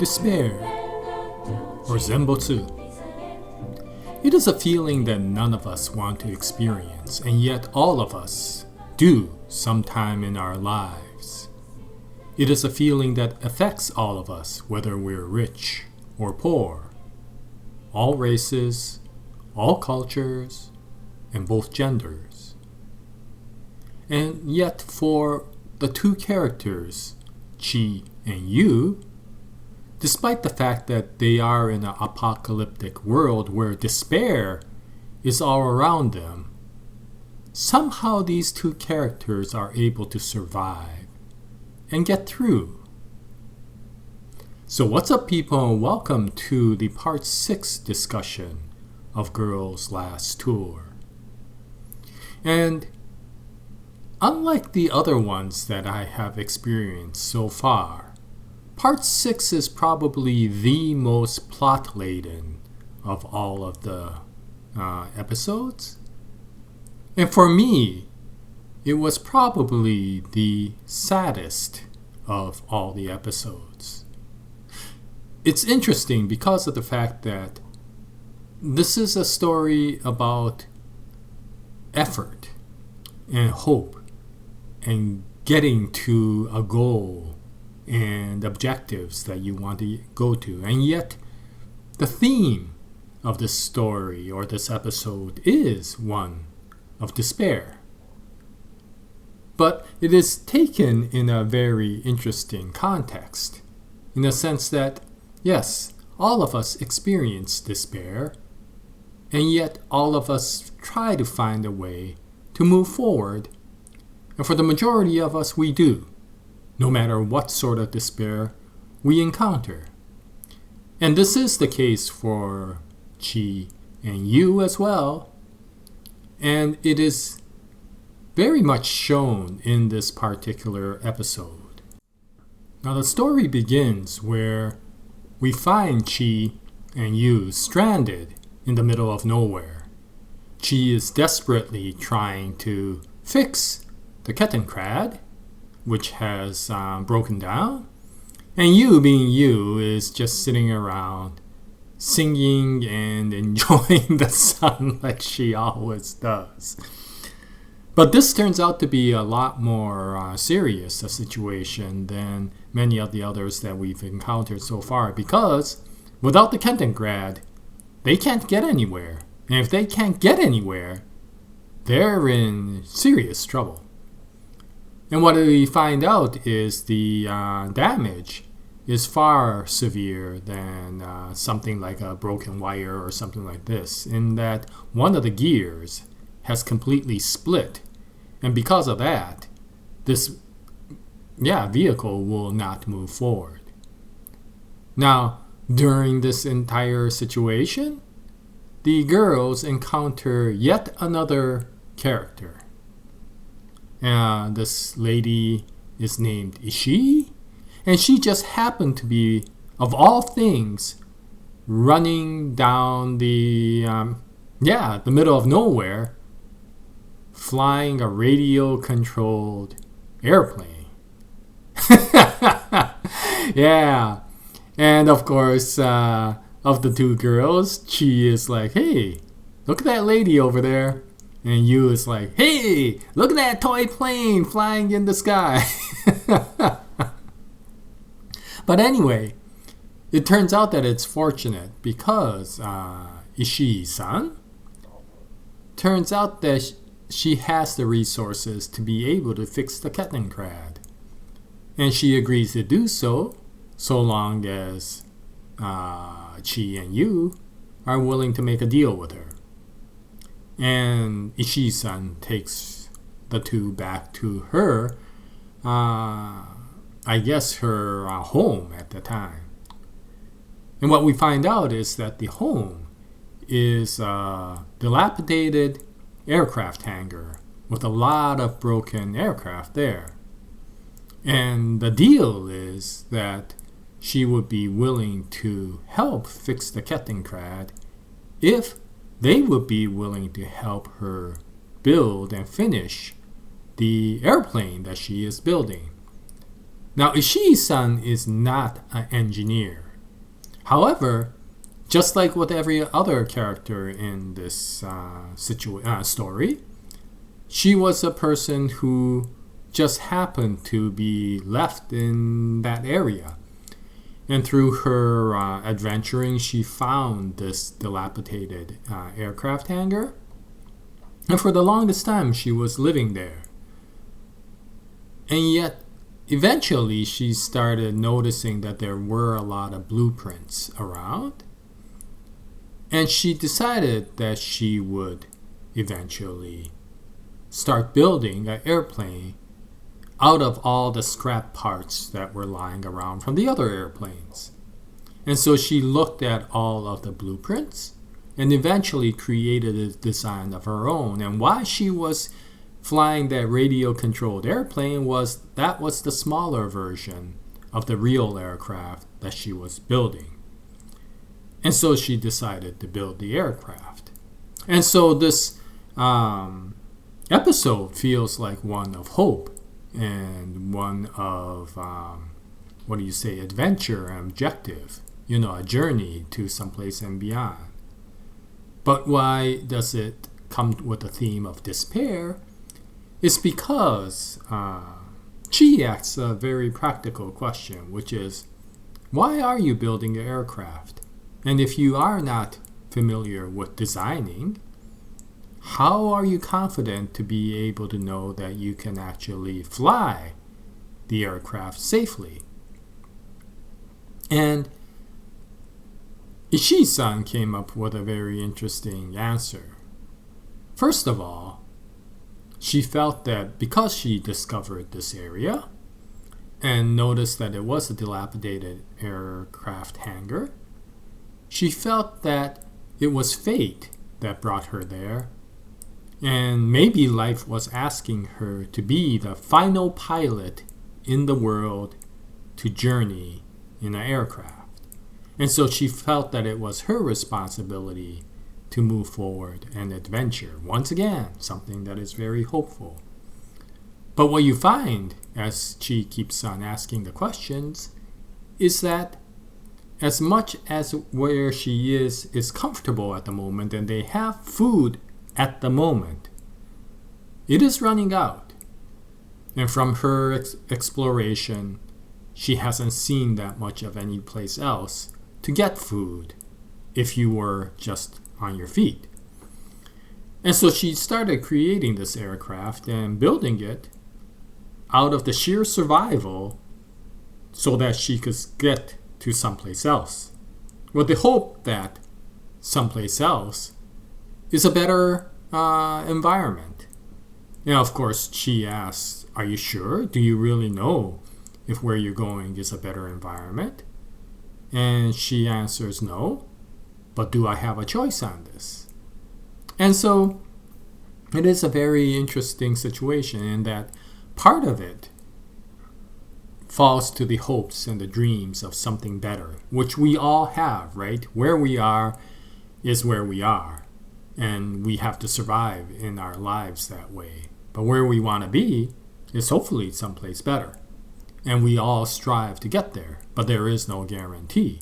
despair, or Zenbotsu. It is a feeling that none of us want to experience, and yet all of us do sometime in our lives. It is a feeling that affects all of us, whether we're rich or poor, all races, all cultures, and both genders. And yet for the two characters, Chi and Yu, despite the fact that they are in an apocalyptic world where despair is all around them, somehow these two characters are able to survive and get through. So what's up, people, and welcome to the part 6 discussion of Girls' Last Tour. And unlike the other ones that I have experienced so far, Part 6 is probably the most plot-laden of all of the episodes. And for me, it was probably the saddest of all the episodes. It's interesting because of the fact that this is a story about effort and hope and getting to a goal and objectives that you want to go to. And yet, the theme of this story or this episode is one of despair. But it is taken in a very interesting context, in the sense that, yes, all of us experience despair, and yet all of us try to find a way to move forward. And for the majority of us, we do, no matter what sort of despair we encounter. And this is the case for Chi and Yu as well. And it is very much shown in this particular episode. Now the story begins where we find Chi and Yu stranded in the middle of nowhere. Chi is desperately trying to fix the Kettenkrad, which has broken down. And Yu, being Yu, is just sitting around singing and enjoying the sun like she always does. But this turns out to be a lot more serious a situation than many of the others that we've encountered so far, because without the Kettenkrad, they can't get anywhere. And if they can't get anywhere, they're in serious trouble. And what we find out is the damage is far severe than something like a broken wire or something like this, in that one of the gears has completely split. And because of that, this vehicle will not move forward. Now, during this entire situation, the girls encounter yet another character. This lady is named Ishii, and she just happened to be, of all things, running down the middle of nowhere, flying a radio-controlled airplane. Yeah, and of course, of the two girls, Chi is like, "Hey, look at that lady over there." And Yu is like, "Hey, look at that toy plane flying in the sky." But anyway, it turns out that it's fortunate because Ishii-san turns out that she has the resources to be able to fix the Kettenkrad. And she agrees to do so long as Chi and Yu are willing to make a deal with her. And Ishii-san takes the two back to her, her home at the time. And what we find out is that the home is a dilapidated aircraft hangar with a lot of broken aircraft there. And the deal is that she would be willing to help fix the Kettenkrad if they would be willing to help her build and finish the airplane that she is building. Now, Ishii-san is not an engineer. However, just like with every other character in this story, she was a person who just happened to be left in that area. And through her adventuring, she found this dilapidated aircraft hangar. And for the longest time, she was living there. And yet, eventually, she started noticing that there were a lot of blueprints around. And she decided that she would eventually start building an airplane out of all the scrap parts that were lying around from the other airplanes. And so she looked at all of the blueprints and eventually created a design of her own. And why she was flying that radio-controlled airplane was the smaller version of the real aircraft that she was building. And so she decided to build the aircraft. And so this episode feels like one of hope and one of, adventure and objective, a journey to someplace and beyond. But why does it come with a theme of despair? It's because she asks a very practical question, which is, why are you building an aircraft? And if you are not familiar with designing, how are you confident to be able to know that you can actually fly the aircraft safely? And Ishii-san came up with a very interesting answer. First of all, she felt that because she discovered this area and noticed that it was a dilapidated aircraft hangar, she felt that it was fate that brought her there. And maybe life was asking her to be the final pilot in the world to journey in an aircraft. And so she felt that it was her responsibility to move forward and adventure. Once again, something that is very hopeful. But what you find, as she keeps on asking the questions, is that as much as where she is comfortable at the moment and they have food at the moment, it is running out. And from her exploration, she hasn't seen that much of any place else to get food if you were just on your feet. And so she started creating this aircraft and building it out of the sheer survival so that she could get to someplace else, with the hope that someplace else is a better environment. Now, of course, she asks, are you sure? Do you really know if where you're going is a better environment? And she answers, no, but do I have a choice on this? And so it is a very interesting situation in that part of it falls to the hopes and the dreams of something better, which we all have, right? Where we are is where we are, and we have to survive in our lives that way. But where we want to be is hopefully someplace better. And we all strive to get there, but there is no guarantee.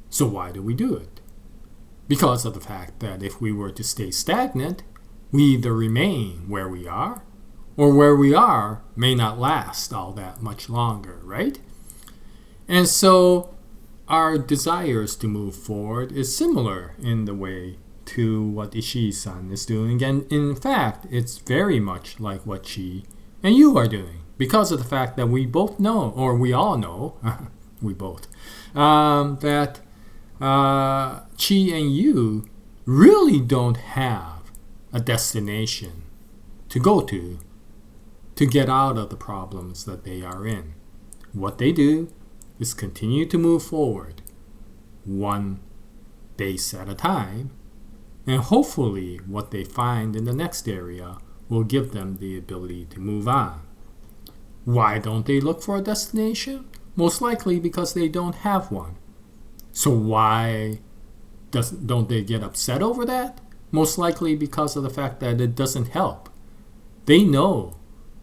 So why do we do it? Because of the fact that if we were to stay stagnant, we either remain where we are, or where we are may not last all that much longer, right? And so our desires to move forward is similar in the way to what Ishii-san is doing. And in fact, it's very much like what she and you are doing, because of the fact that we both know, or we all know, we both, that Chi and you really don't have a destination to go to get out of the problems that they are in. What they do is continue to move forward, one base at a time, and hopefully what they find in the next area will give them the ability to move on. Why don't they look for a destination? Most likely because they don't have one. So why don't they get upset over that? Most likely because of the fact that it doesn't help. They know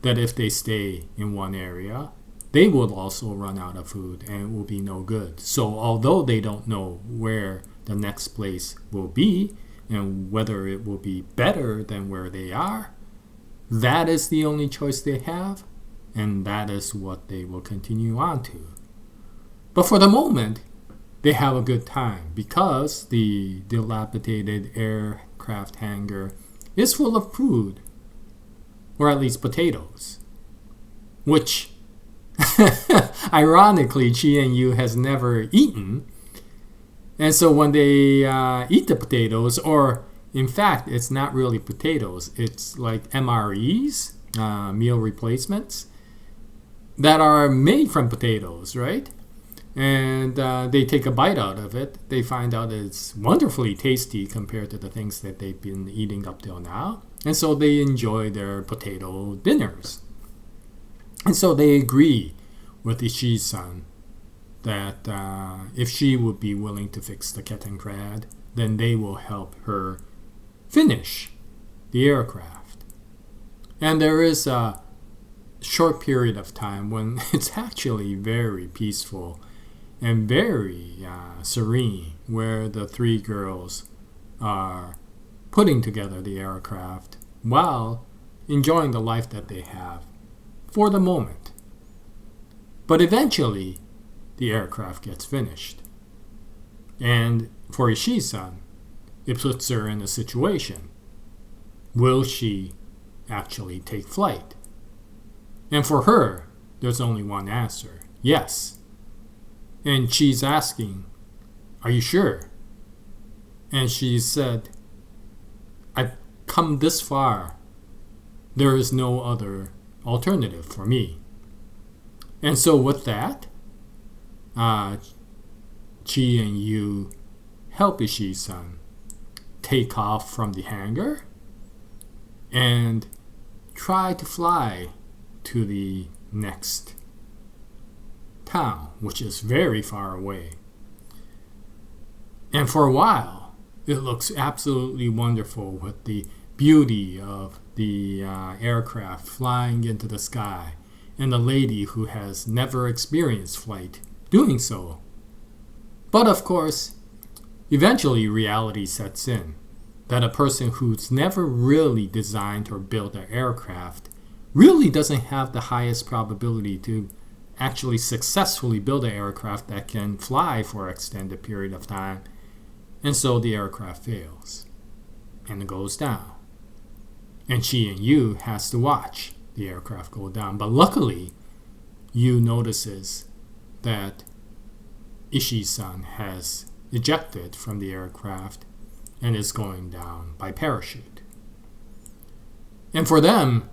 that if they stay in one area, they will also run out of food and it will be no good. So although they don't know where the next place will be and whether it will be better than where they are, that is the only choice they have, and that is what they will continue on to. But for the moment, they have a good time because the dilapidated aircraft hangar is full of food, or at least potatoes, which ironically Chi and Yu has never eaten. And so when they eat the potatoes, or in fact it's not really potatoes, it's like MREs, meal replacements, that are made from potatoes, right? And they take a bite out of it, they find out it's wonderfully tasty compared to the things that they've been eating up till now. And so they enjoy their potato dinners. And so they agree with Ishii-san that if she would be willing to fix the Kettengrad, then they will help her finish the aircraft. And there is a short period of time when it's actually very peaceful and very serene, where the three girls are putting together the aircraft while enjoying the life that they have for the moment. But eventually, the aircraft gets finished. And for Ishii-san, it puts her in a situation. Will she actually take flight? And for her, there's only one answer: yes. And she's asking, are you sure? And she said, I've come this far. There is no other alternative for me. And so with that, Chi and Yu help Ishii-san take off from the hangar and try to fly to the next town, which is very far away. And for a while, it looks absolutely wonderful with the beauty of the aircraft flying into the sky and the lady who has never experienced flight doing so. But of course, eventually reality sets in, that a person who's never really designed or built an aircraft really doesn't have the highest probability to actually successfully build an aircraft that can fly for an extended period of time. And so the aircraft fails and it goes down. And Chi and Yu has to watch the aircraft go down. But luckily, Yu notices that Ishii-san has ejected from the aircraft and is going down by parachute. And for them,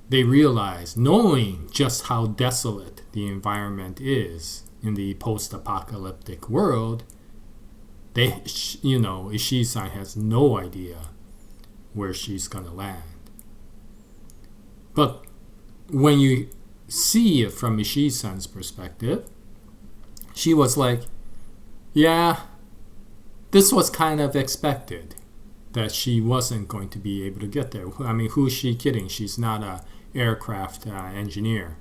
they realize, knowing just how desolate the environment is in the post-apocalyptic world, Ishii-san has no idea where she's going to land. But when you see it from Ishii-san's perspective, she was like, yeah, this was kind of expected, that she wasn't going to be able to get there. I mean, who's she kidding? She's not an aircraft engineer.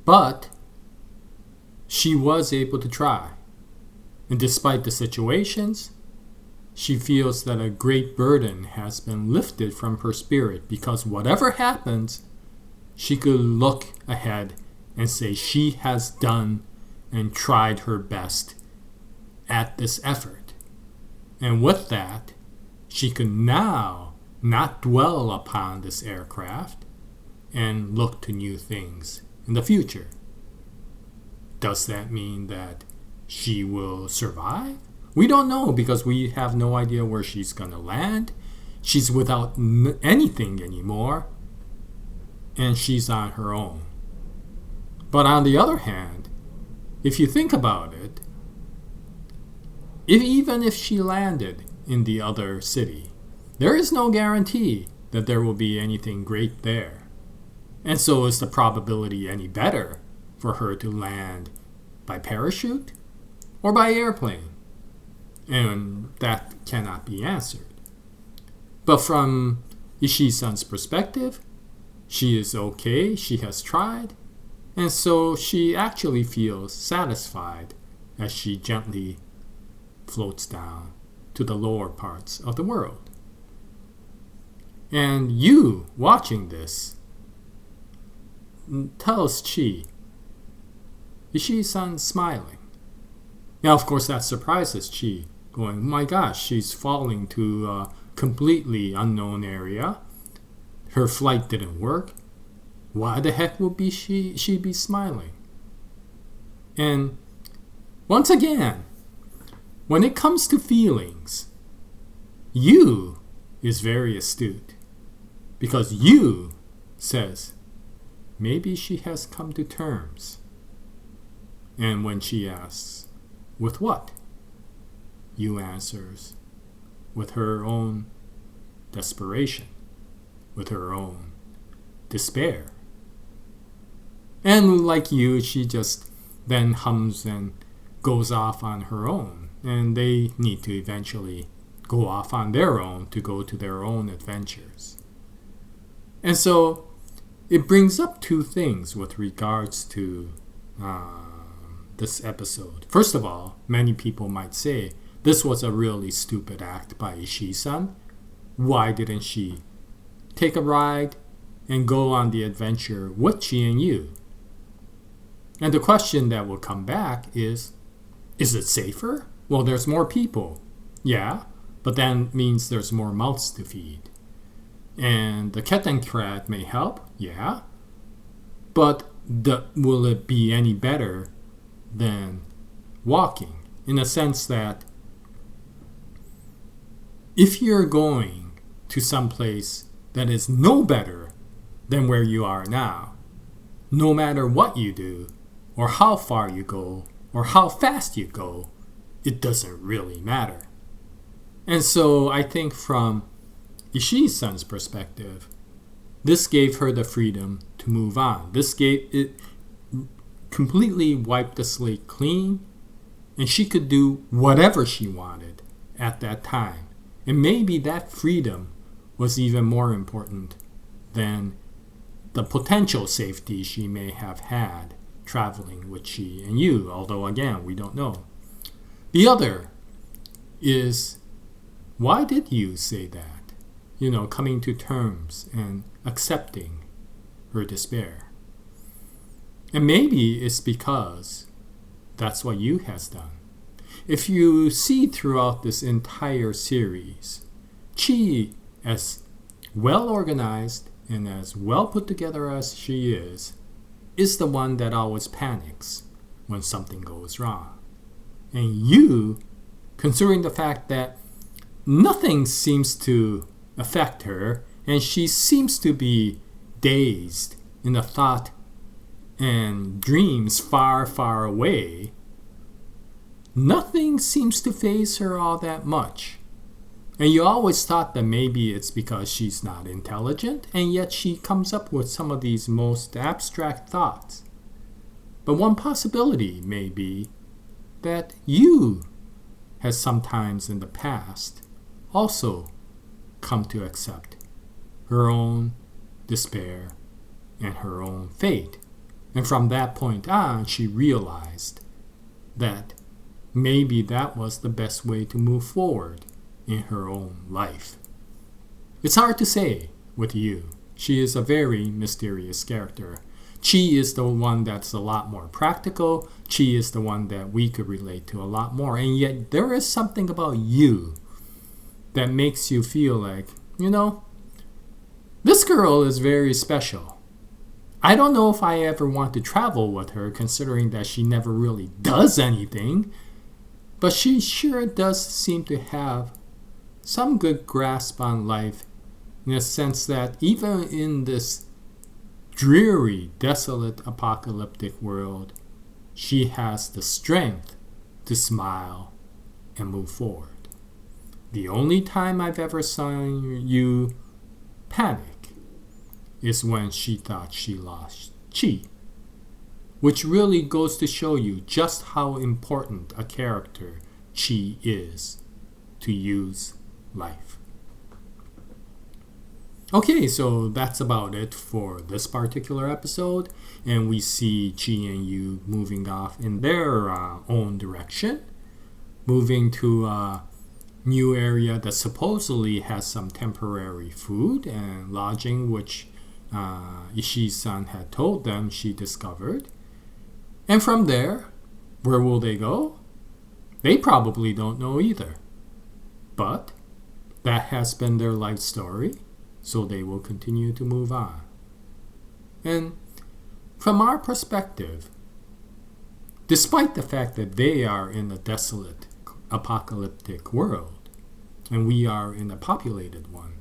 But she was able to try. And despite the situations, she feels that a great burden has been lifted from her spirit, because whatever happens, she could look ahead and say she has done and tried her best at this effort. And with that, she could now not dwell upon this aircraft and look to new things in the future. Does that mean that she will survive? We don't know, because we have no idea where she's going to land. She's without anything anymore, and she's on her own. But on the other hand, if you think about it, even if she landed in the other city, there is no guarantee that there will be anything great there. And so is the probability any better for her to land by parachute or by airplane? And that cannot be answered. But from Ishii-san's perspective, she is okay, she has tried, And so she actually feels satisfied as she gently floats down to the lower parts of the world. And you, watching this, tells Chi, Ishii-san smiling. Now, of course, that surprises Chi, going, my gosh, she's falling to a completely unknown area. Her flight didn't work. Why the heck would she be smiling? And once again, when it comes to feelings, you is very astute. Because you says, maybe she has come to terms. And when she asks, with what? You answers, with her own desperation, with her own despair. And like you, she just then hums and goes off on her own. And they need to eventually go off on their own to go to their own adventures. And so it brings up two things with regards to this episode. First of all, many people might say, this was a really stupid act by Ishii-san. Why didn't she take a ride and go on the adventure with Chi and you? And the question that will come back is it safer? Well, there's more people. Yeah, but that means there's more mouths to feed. And the Kettenkrat may help, yeah. But will it be any better than walking? In the sense that if you're going to some place that is no better than where you are now, no matter what you do, or how far you go, or how fast you go, it doesn't really matter. And so I think from Ishii-san's perspective, this gave her the freedom to move on. This gave it completely wiped the slate clean, and she could do whatever she wanted at that time. And maybe that freedom was even more important than the potential safety she may have had traveling with Chi and you, although again, we don't know. The other is, why did you say that? Coming to terms and accepting her despair. And maybe it's because that's what you has done. If you see throughout this entire series, Chi, as well organized and as well put together as she is the one that always panics when something goes wrong. And you, considering the fact that nothing seems to affect her, and she seems to be dazed in the thought and dreams far, far away, nothing seems to faze her all that much. And you always thought that maybe it's because she's not intelligent, and yet she comes up with some of these most abstract thoughts. But one possibility may be that you has sometimes in the past also come to accept her own despair and her own fate. And from that point on, she realized that maybe that was the best way to move forward in her own life. It's hard to say with you. She is a very mysterious character. Chi is the one that's a lot more practical. Chi is the one that we could relate to a lot more. And yet there is something about you that makes you feel like, this girl is very special. I don't know if I ever want to travel with her, considering that she never really does anything. But she sure does seem to have some good grasp on life, in a sense that even in this dreary, desolate, apocalyptic world, she has the strength to smile and move forward. The only time I've ever seen you panic is when she thought she lost Chi, which really goes to show you just how important a character Chi is to Yu's life. Okay, so that's about it for this particular episode. And we see Chi and Yu moving off in their own direction, moving to a new area that supposedly has some temporary food and lodging, which Ishii-san had told them she discovered. And from there, where will they go? They probably don't know either. But that has been their life story, so they will continue to move on. And from our perspective, despite the fact that they are in a desolate, apocalyptic world, and we are in a populated one,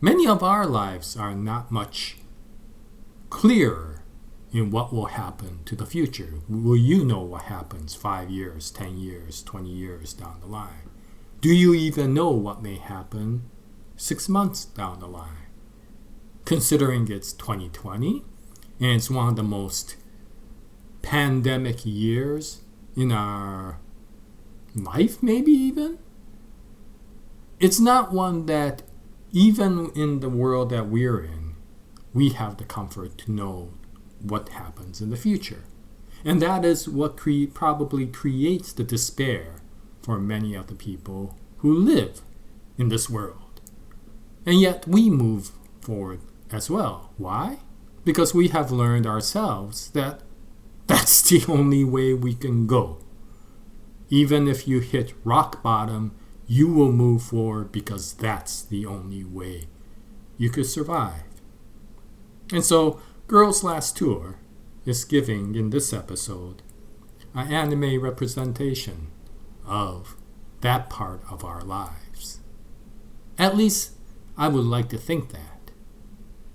many of our lives are not much clearer in what will happen to the future. Will you know what happens 5 years, 10 years, 20 years down the line? Do you even know what may happen 6 months down the line? Considering it's 2020, and it's one of the most pandemic years in our life, maybe even, it's not one that, even in the world that we're in, we have the comfort to know what happens in the future. And that is what probably creates the despair for many of the people who live in this world. And yet we move forward as well. Why? Because we have learned ourselves that that's the only way we can go. Even if you hit rock bottom, you will move forward because that's the only way you could survive. And so, Girls' Last Tour is giving, in this episode, an anime representation of that part of our lives. At least, I would like to think that.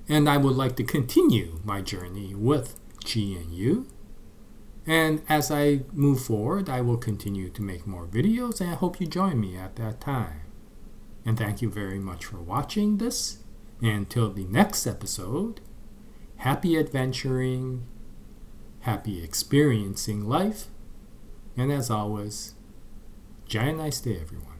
And I would like to continue my journey with Chi and Yu. And as I move forward, I will continue to make more videos, and I hope you join me at that time. And thank you very much for watching this. And until the next episode, happy adventuring, happy experiencing life, and as always, Jaya, nice day, everyone.